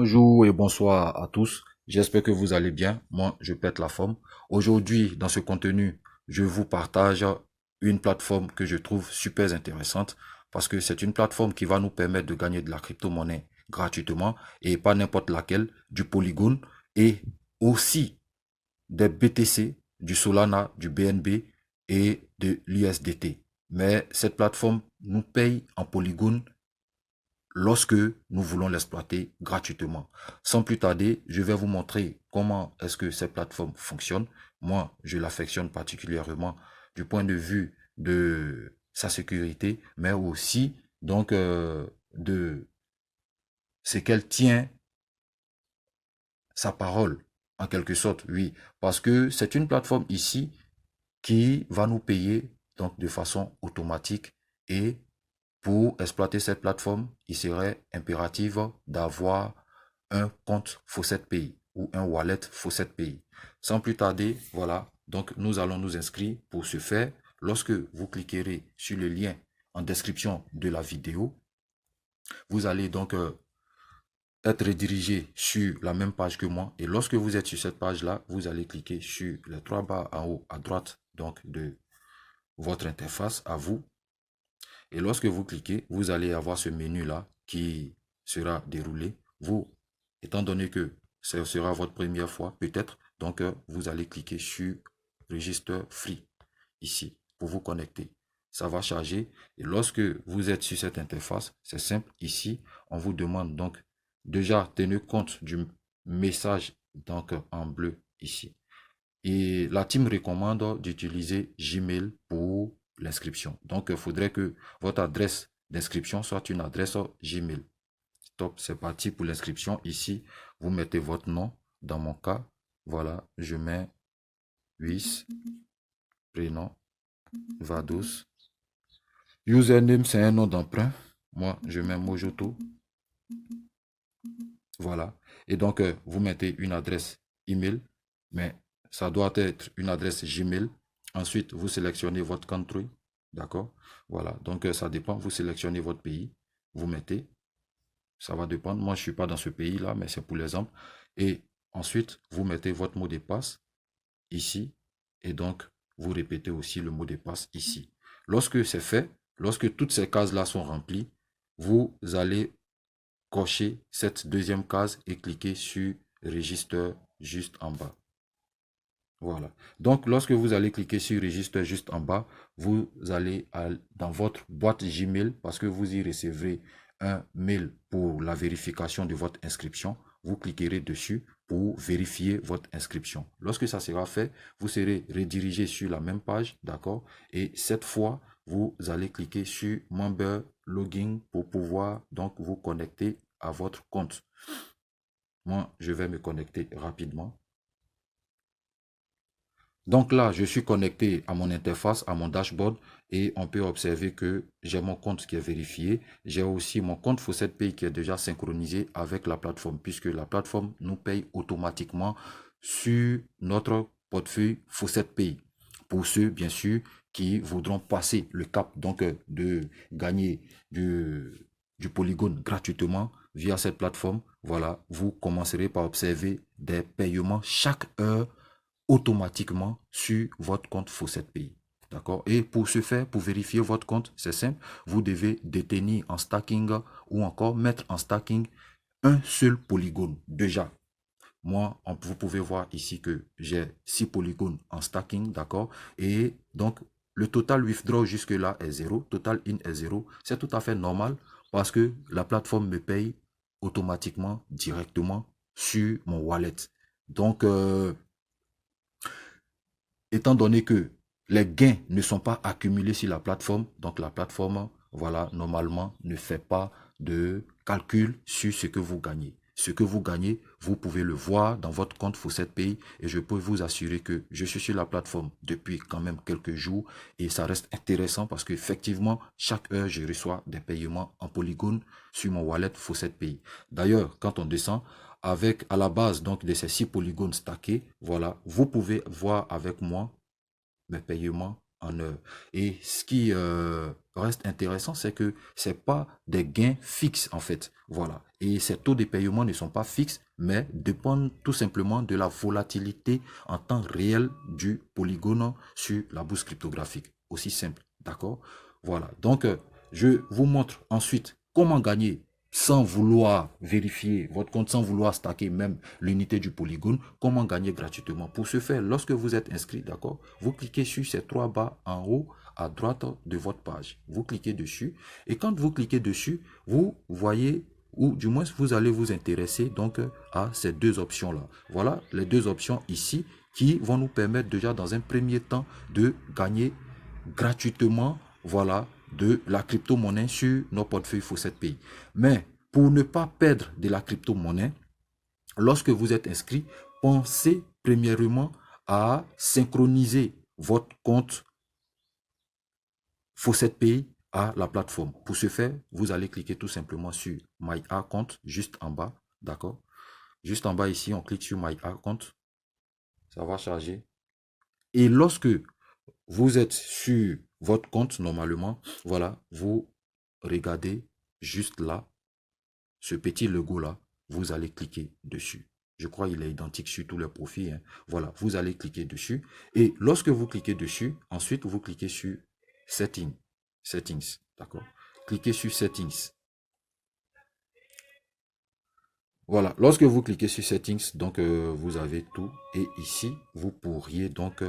Bonjour et bonsoir à tous. J'espère que vous allez bien. Moi, je pète la forme. Aujourd'hui, dans ce contenu, je vous partage une plateforme que je trouve super intéressante parce que c'est une plateforme qui va nous permettre de gagner de la crypto-monnaie gratuitement et pas n'importe laquelle, du Polygon et aussi des BTC, du Solana, du BNB et de l'USDT. Mais cette plateforme nous paye en Polygon lorsque nous voulons l'exploiter gratuitement. Sans plus tarder, je vais vous montrer comment est-ce que cette plateforme fonctionne. Moi, je l'affectionne particulièrement du point de vue de sa sécurité, mais aussi donc de ce qu'elle tient sa parole, en quelque sorte, oui. Parce que c'est une plateforme ici qui va nous payer donc de façon automatique et pour exploiter cette plateforme, il serait impératif d'avoir un compte Faucet ou un wallet Faucet. Sans plus tarder, voilà, donc nous allons nous inscrire pour ce faire. Lorsque vous cliquerez sur le lien en description de la vidéo, vous allez donc être redirigé sur la même page que moi. Et lorsque vous êtes sur cette page-là, vous allez cliquer sur les trois barres en haut à droite donc de votre interface à vous. Et lorsque vous cliquez, vous allez avoir ce menu-là qui sera déroulé. Vous, étant donné que ce sera votre première fois, peut-être, donc vous allez cliquer sur Register Free, ici, pour vous connecter. Ça va charger. Et lorsque vous êtes sur cette interface, c'est simple. Ici, on vous demande donc déjà tenir compte du message donc en bleu ici. Et la team recommande d'utiliser Gmail pour l'inscription. Donc, il faudrait que votre adresse d'inscription soit une adresse Gmail. Top, c'est parti pour l'inscription. Ici, vous mettez votre nom. Dans mon cas, voilà, je mets Luis, prénom, Vados. Username, c'est un nom d'emprunt. Moi, je mets Mojoto. Voilà. Et donc, vous mettez une adresse email, mais ça doit être une adresse Gmail. Ensuite, vous sélectionnez votre country. D'accord? Voilà. Donc, ça dépend. Vous sélectionnez votre pays. Vous mettez. Ça va dépendre. Moi, je ne suis pas dans ce pays-là, mais c'est pour l'exemple. Et ensuite, vous mettez votre mot de passe ici. Et donc, vous répétez aussi le mot de passe ici. Lorsque c'est fait, lorsque toutes ces cases-là sont remplies, vous allez cocher cette deuxième case et cliquer sur Register juste en bas. Voilà. Donc, lorsque vous allez cliquer sur Register juste en bas, vous allez dans votre boîte Gmail parce que vous y recevrez un mail pour la vérification de votre inscription. Vous cliquerez dessus pour vérifier votre inscription. Lorsque ça sera fait, vous serez redirigé sur la même page, d'accord? Et cette fois, vous allez cliquer sur Member Login pour pouvoir donc vous connecter à votre compte. Moi, je vais me connecter rapidement. Donc là, je suis connecté à mon interface, à mon dashboard et on peut observer que j'ai mon compte qui est vérifié. J'ai aussi mon compte FaucetPay qui est déjà synchronisé avec la plateforme puisque la plateforme nous paye automatiquement sur notre portefeuille FaucetPay. Pour ceux, bien sûr, qui voudront passer le cap donc de gagner du polygone gratuitement via cette plateforme, voilà, vous commencerez par observer des paiements chaque heure automatiquement sur votre compte FaucetPay. D'accord? Et pour ce faire, pour vérifier votre compte, c'est simple. Vous devez détenir en stacking ou encore mettre en stacking un seul polygone. Déjà, moi, vous pouvez voir ici que j'ai 6 polygones en stacking. D'accord? Et donc, le total withdraw jusque-là est 0. Total in est 0. C'est tout à fait normal parce que la plateforme me paye automatiquement, directement sur mon wallet. Donc, étant donné que les gains ne sont pas accumulés sur la plateforme, donc la plateforme, voilà, normalement, ne fait pas de calcul sur ce que vous gagnez. Ce que vous gagnez, vous pouvez le voir dans votre compte FaucetPay et je peux vous assurer que je suis sur la plateforme depuis quand même quelques jours et ça reste intéressant parce qu'effectivement, chaque heure, je reçois des paiements en polygone sur mon wallet FaucetPay. D'ailleurs, quand on descend, avec à la base donc de ces 6 polygones stackés, voilà, vous pouvez voir avec moi mes paiements en heure. Et ce qui reste intéressant, c'est que c'est pas des gains fixes en fait. Voilà. Et ces taux de paiement ne sont pas fixes, mais dépendent tout simplement de la volatilité en temps réel du polygone sur la bourse cryptographique. Aussi simple. D'accord? Voilà. Donc, je vous montre ensuite comment gagner sans vouloir vérifier votre compte, sans vouloir stacker même l'unité du polygone, comment gagner gratuitement. Pour ce faire, lorsque vous êtes inscrit, d'accord, vous cliquez sur ces trois barres en haut à droite de votre page. Vous cliquez dessus et quand vous cliquez dessus, vous voyez ou du moins vous allez vous intéresser donc à ces deux options-là. Voilà les deux options ici qui vont nous permettre déjà dans un premier temps de gagner gratuitement, voilà, de la crypto-monnaie sur nos portefeuilles Fawcett Pay. Mais pour ne pas perdre de la crypto-monnaie, lorsque vous êtes inscrit, pensez premièrement à synchroniser votre compte Fawcett Pay à la plateforme. Pour ce faire, vous allez cliquer tout simplement sur My Account juste en bas, d'accord? Juste en bas ici, on clique sur My Account. Ça va charger. Et lorsque vous êtes sur votre compte normalement, voilà, vous regardez juste là, ce petit logo là, vous allez cliquer dessus. Je crois qu'il est identique sur tous les profils. Hein. Voilà, vous allez cliquer dessus. Et lorsque vous cliquez dessus, ensuite vous cliquez sur Settings. D'accord? Cliquez sur Settings. Voilà, lorsque vous cliquez sur Settings, donc vous avez tout. Et ici, vous pourriez donc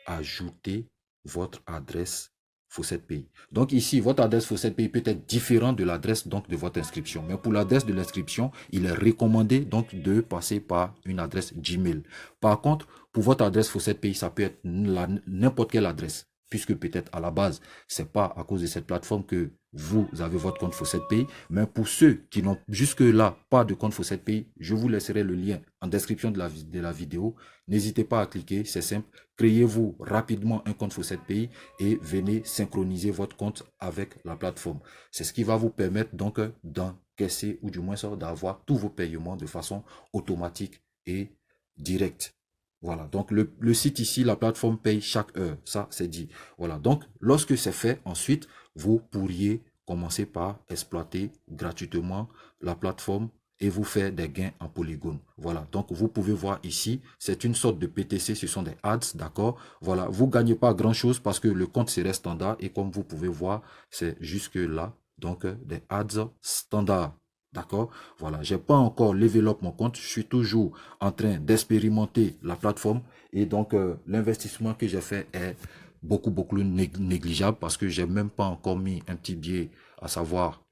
ajouter votre adresse Fawcett Pay. Donc ici, votre adresse Fawcett Pay peut être différente de l'adresse donc de votre inscription. Mais pour l'adresse de l'inscription, il est recommandé donc de passer par une adresse Gmail. Par contre, pour votre adresse Fawcett Pay, ça peut être n'importe quelle adresse. Puisque peut-être à la base, c'est pas à cause de cette plateforme que vous avez votre compte Fawcett Pay. Mais pour ceux qui n'ont jusque-là pas de compte Fawcett Pay, je vous laisserai le lien en description de la vidéo. N'hésitez pas à cliquer, c'est simple. Créez-vous rapidement un compte Fawcett Pay et venez synchroniser votre compte avec la plateforme. C'est ce qui va vous permettre donc d'encaisser ou du moins d'avoir tous vos paiements de façon automatique et directe. Voilà, donc le site ici, la plateforme paye chaque heure, ça c'est dit. Voilà, donc lorsque c'est fait, ensuite, vous pourriez commencer par exploiter gratuitement la plateforme et vous faire des gains en polygone. Voilà, donc vous pouvez voir ici, c'est une sorte de PTC, ce sont des ads, d'accord. Voilà, vous gagnez pas grand-chose parce que le compte serait standard et comme vous pouvez voir, c'est jusque là, donc des ads standards. D'accord? Voilà, j'ai pas encore level up mon compte. Je suis toujours en train d'expérimenter la plateforme. Et donc, l'investissement que j'ai fait est beaucoup négligeable parce que j'ai même pas encore mis un petit billet, à savoir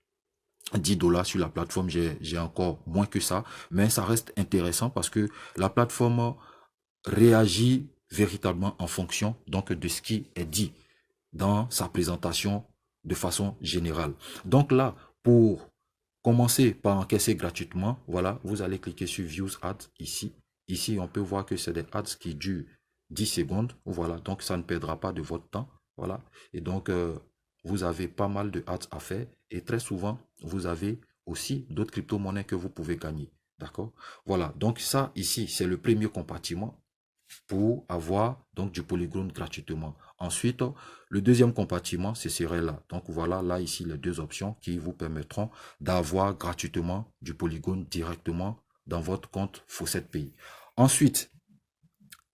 10 dollars sur la plateforme. J'ai encore moins que ça. Mais ça reste intéressant parce que la plateforme réagit véritablement en fonction donc de ce qui est dit dans sa présentation de façon générale. Donc là, pour commencez par encaisser gratuitement. Voilà, vous allez cliquer sur Views Ads ici. Ici, on peut voir que c'est des ads qui durent 10 secondes. Voilà, donc ça ne perdra pas de votre temps. Voilà, et donc vous avez pas mal de ads à faire. Et très souvent, vous avez aussi d'autres crypto-monnaies que vous pouvez gagner. D'accord? Voilà, donc ça ici, c'est le premier compartiment pour avoir donc du polygone gratuitement. Ensuite, le deuxième compartiment, ce serait là. Donc voilà, là ici, les deux options qui vous permettront d'avoir gratuitement du polygone directement dans votre compte Fawcett Pay. Ensuite,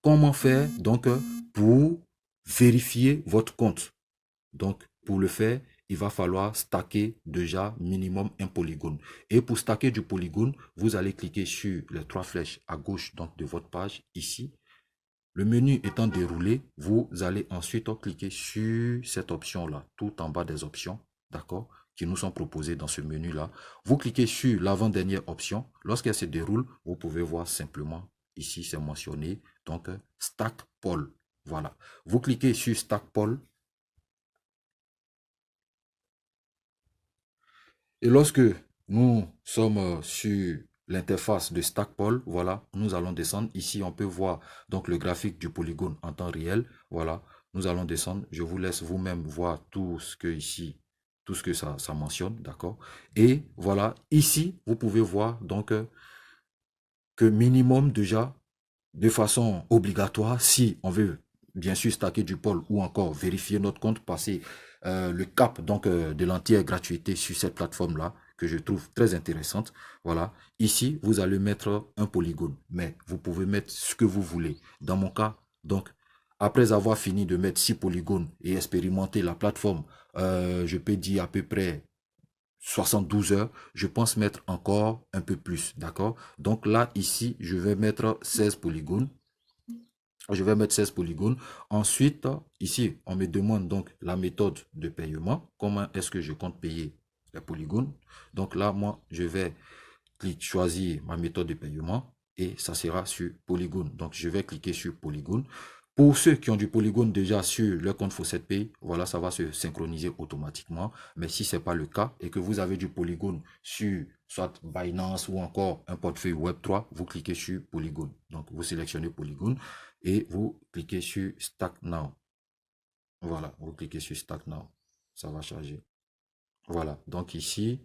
comment faire donc pour vérifier votre compte? Donc pour le faire, il va falloir stacker déjà minimum un polygone. Et pour stacker du polygone, vous allez cliquer sur les trois flèches à gauche donc de votre page ici. Le menu étant déroulé, vous allez ensuite cliquer sur cette option-là, tout en bas des options, d'accord, qui nous sont proposées dans ce menu-là. Vous cliquez sur l'avant-dernière option. Lorsqu'elle se déroule, vous pouvez voir simplement, ici c'est mentionné, donc Stack Poll. Voilà. Vous cliquez sur Stack Poll. Et lorsque nous sommes sur l'interface de Stackpole, voilà, nous allons descendre. Ici, on peut voir donc le graphique du polygone en temps réel. Voilà, nous allons descendre. Je vous laisse vous-même voir tout ce que ici, tout ce que ça mentionne, d'accord. Et voilà, ici, vous pouvez voir donc que minimum déjà, de façon obligatoire, si on veut bien sûr stacker du pôle ou encore vérifier notre compte, passer le cap donc de l'entière gratuité sur cette plateforme-là que je trouve très intéressante. Voilà, ici, vous allez mettre un polygone, mais vous pouvez mettre ce que vous voulez. Dans mon cas, donc, après avoir fini de mettre 6 polygones et expérimenter la plateforme, je peux dire à peu près 72 heures, je pense mettre encore un peu plus, d'accord? Donc là, ici, je vais mettre 16 polygones. Je vais mettre 16 polygones. Ensuite, ici, on me demande donc la méthode de paiement. Comment est-ce que je compte payer les polygones? Donc là, moi, je vais choisir ma méthode de paiement et ça sera sur Polygone. Donc, je vais cliquer sur Polygone. Pour ceux qui ont du Polygone déjà sur leur compte Fawcett, voilà, ça va se synchroniser automatiquement. Mais si ce n'est pas le cas et que vous avez du Polygone sur soit Binance ou encore un portefeuille Web3, vous cliquez sur Polygone. Donc, vous sélectionnez Polygone et vous cliquez sur Stack Now. Voilà, vous cliquez sur Stack Now. Ça va charger. Voilà, donc ici,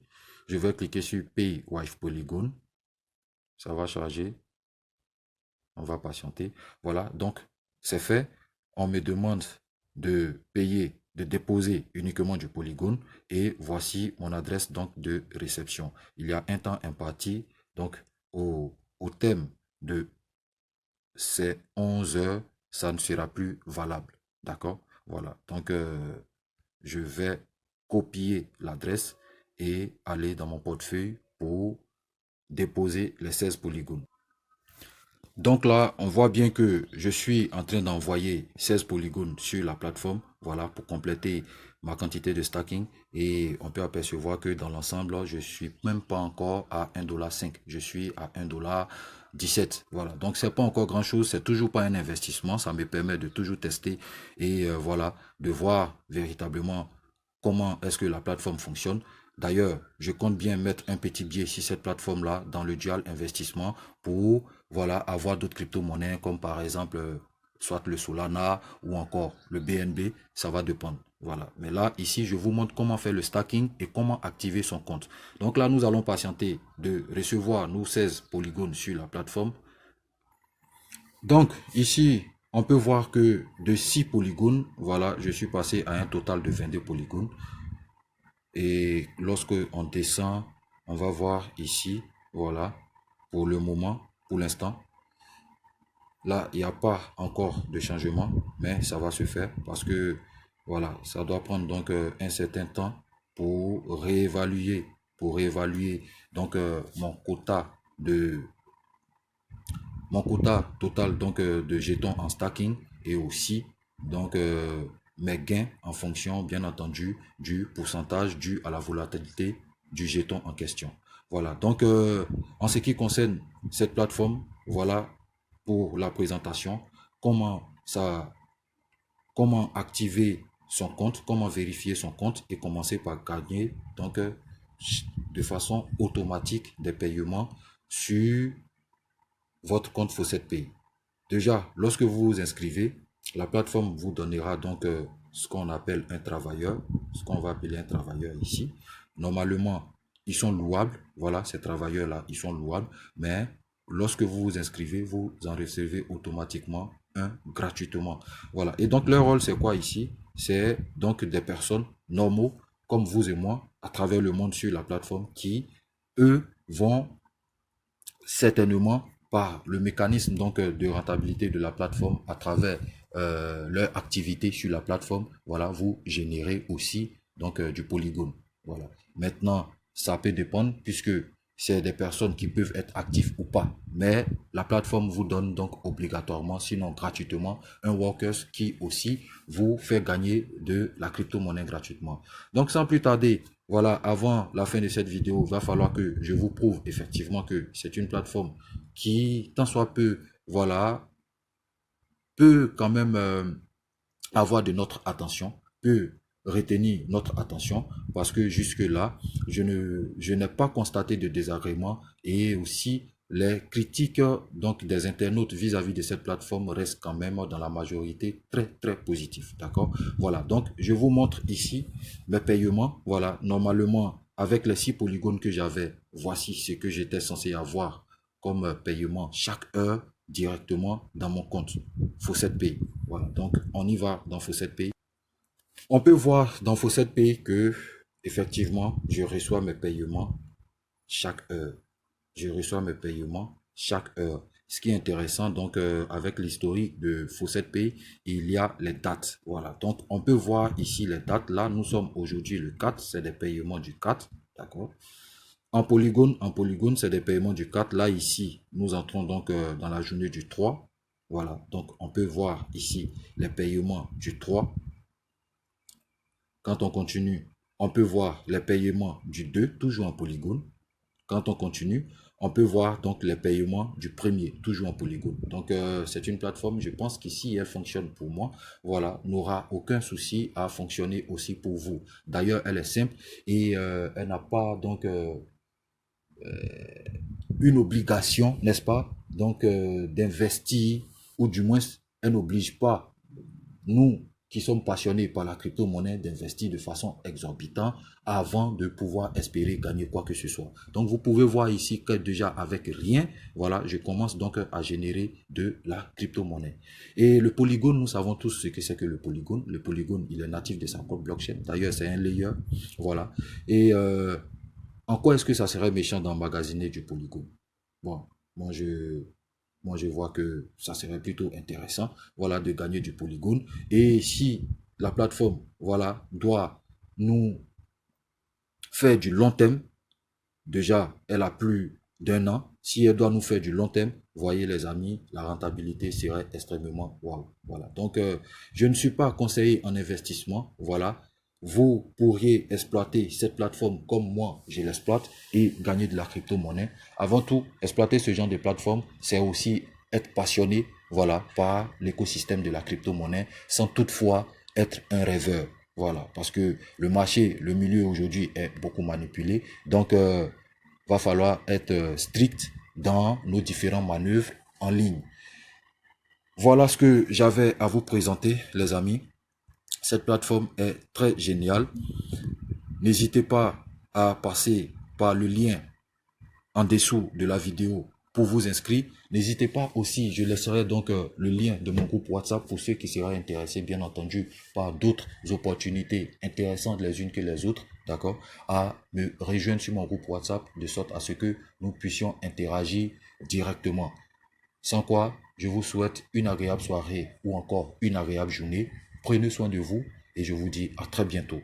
je vais cliquer sur Pay with Polygone. Ça va charger. On va patienter. Voilà, donc c'est fait. On me demande de payer, de déposer uniquement du polygone. Et voici mon adresse donc de réception. Il y a un temps imparti. Donc au thème de ces 11 heures, ça ne sera plus valable. D'accord? Voilà. Donc je vais copier l'adresse et aller dans mon portefeuille pour déposer les 16 polygones. Donc là, on voit bien que je suis en train d'envoyer 16 polygones sur la plateforme, voilà, pour compléter ma quantité de stacking. Et on peut apercevoir que dans l'ensemble, je suis même pas encore à 1,5 $. Je suis à 1,17 $. Voilà, donc c'est pas encore grand chose, c'est toujours pas un investissement. Ça me permet de toujours tester et voilà, de voir véritablement comment est-ce que la plateforme fonctionne. D'ailleurs, je compte bien mettre un petit billet sur cette plateforme-là dans le dual investissement pour voilà, avoir d'autres crypto-monnaies comme par exemple soit le Solana ou encore le BNB, ça va dépendre. Voilà. Mais là, ici, je vous montre comment faire le stacking et comment activer son compte. Donc là, nous allons patienter de recevoir nos 16 polygones sur la plateforme. Donc ici, on peut voir que de 6 polygones, voilà, je suis passé à un total de 22 polygones. Et lorsque on descend, on va voir ici, voilà, pour le moment, pour l'instant, là, il n'y a pas encore de changement, mais ça va se faire parce que, voilà, ça doit prendre donc un certain temps pour réévaluer donc mon quota total donc de jetons en stacking et aussi donc mes gains en fonction bien entendu du pourcentage dû à la volatilité du jeton en question. Voilà, donc en ce qui concerne cette plateforme, voilà pour la présentation, comment activer son compte, comment vérifier son compte et commencer par gagner donc de façon automatique des paiements sur votre compte Fawcett Pay. Déjà, lorsque vous vous inscrivez, la plateforme vous donnera donc ce qu'on appelle un travailleur, ce qu'on va appeler un travailleur ici. Normalement, ils sont louables, voilà, ces travailleurs-là, ils sont louables, mais lorsque vous vous inscrivez, vous en recevez automatiquement un gratuitement. Voilà, et donc leur rôle, c'est quoi ici? C'est donc des personnes normaux, comme vous et moi, à travers le monde sur la plateforme, qui, eux, vont certainement par le mécanisme donc de rentabilité de la plateforme à travers leur activité sur la plateforme, voilà, vous générez aussi donc du polygone. Voilà. Maintenant, ça peut dépendre puisque c'est des personnes qui peuvent être actives ou pas, mais la plateforme vous donne donc obligatoirement, sinon gratuitement, un workers qui aussi vous fait gagner de la crypto-monnaie gratuitement. Donc sans plus tarder, voilà, avant la fin de cette vidéo, il va falloir que je vous prouve effectivement que c'est une plateforme qui, tant soit peu, voilà, peut quand même avoir de notre attention, peut retenir notre attention parce que jusque-là, je n'ai pas constaté de désagrément et aussi les critiques donc des internautes vis-à-vis de cette plateforme restent quand même dans la majorité très positifs, d'accord? Voilà, donc je vous montre ici mes paiements. Voilà, normalement avec les 6 polygones que j'avais, voici ce que j'étais censé avoir comme paiement chaque heure. directement dans mon compte Fawcett Pay. Voilà, donc on y va dans Fawcett Pay. On peut voir dans Fawcett Pay que effectivement, je reçois mes paiements chaque heure. Je reçois mes paiements chaque heure. Ce qui est intéressant, donc avec l'historique de Fawcett Pay, il y a les dates. Voilà, donc on peut voir ici les dates. Là, nous sommes aujourd'hui le 4, c'est des paiements du 4, d'accord. En Polygone, c'est des paiements du 4. Là, ici, nous entrons donc dans la journée du 3. Voilà, donc on peut voir ici les paiements du 3. Quand on continue, on peut voir les paiements du 2, toujours en Polygone. Quand on continue, on peut voir donc les paiements du premier, toujours en Polygone. Donc, c'est une plateforme, je pense qu'ici, elle fonctionne pour moi. Voilà, n'aura aucun souci à fonctionner aussi pour vous. D'ailleurs, elle est simple et elle n'a pas donc une obligation, n'est-ce pas, donc d'investir, ou du moins, elle n'oblige pas nous qui sommes passionnés par la crypto-monnaie d'investir de façon exorbitante avant de pouvoir espérer gagner quoi que ce soit. Donc, vous pouvez voir ici que déjà avec rien, voilà, je commence donc à générer de la crypto-monnaie. Et le Polygone, nous savons tous ce que c'est que le Polygone. Le Polygone, il est natif de sa propre blockchain. D'ailleurs, c'est un layer, voilà. Et en quoi est-ce que ça serait méchant d'emmagasiner du Polygone? Bon, moi je vois que ça serait plutôt intéressant, voilà, de gagner du Polygone. Et si la plateforme, voilà, doit nous faire du long terme, déjà, elle a plus d'1 an. Si elle doit nous faire du long terme, voyez les amis, la rentabilité serait extrêmement wow. Voilà. Donc, je ne suis pas conseiller en investissement. Voilà. Vous pourriez exploiter cette plateforme comme moi, je l'exploite et gagner de la crypto-monnaie. Avant tout, exploiter ce genre de plateforme, c'est aussi être passionné, voilà, par l'écosystème de la crypto-monnaie sans toutefois être un rêveur. Voilà, parce que le marché, le milieu aujourd'hui est beaucoup manipulé. Donc, va falloir être strict dans nos différentes manœuvres en ligne. Voilà ce que j'avais à vous présenter, les amis. Cette plateforme est très géniale. N'hésitez pas à passer par le lien en dessous de la vidéo pour vous inscrire. N'hésitez pas aussi, je laisserai donc le lien de mon groupe WhatsApp pour ceux qui seraient intéressés, bien entendu, par d'autres opportunités intéressantes les unes que les autres, d'accord, à me rejoindre sur mon groupe WhatsApp de sorte à ce que nous puissions interagir directement. Sans quoi, je vous souhaite une agréable soirée ou encore une agréable journée. Prenez soin de vous et je vous dis à très bientôt.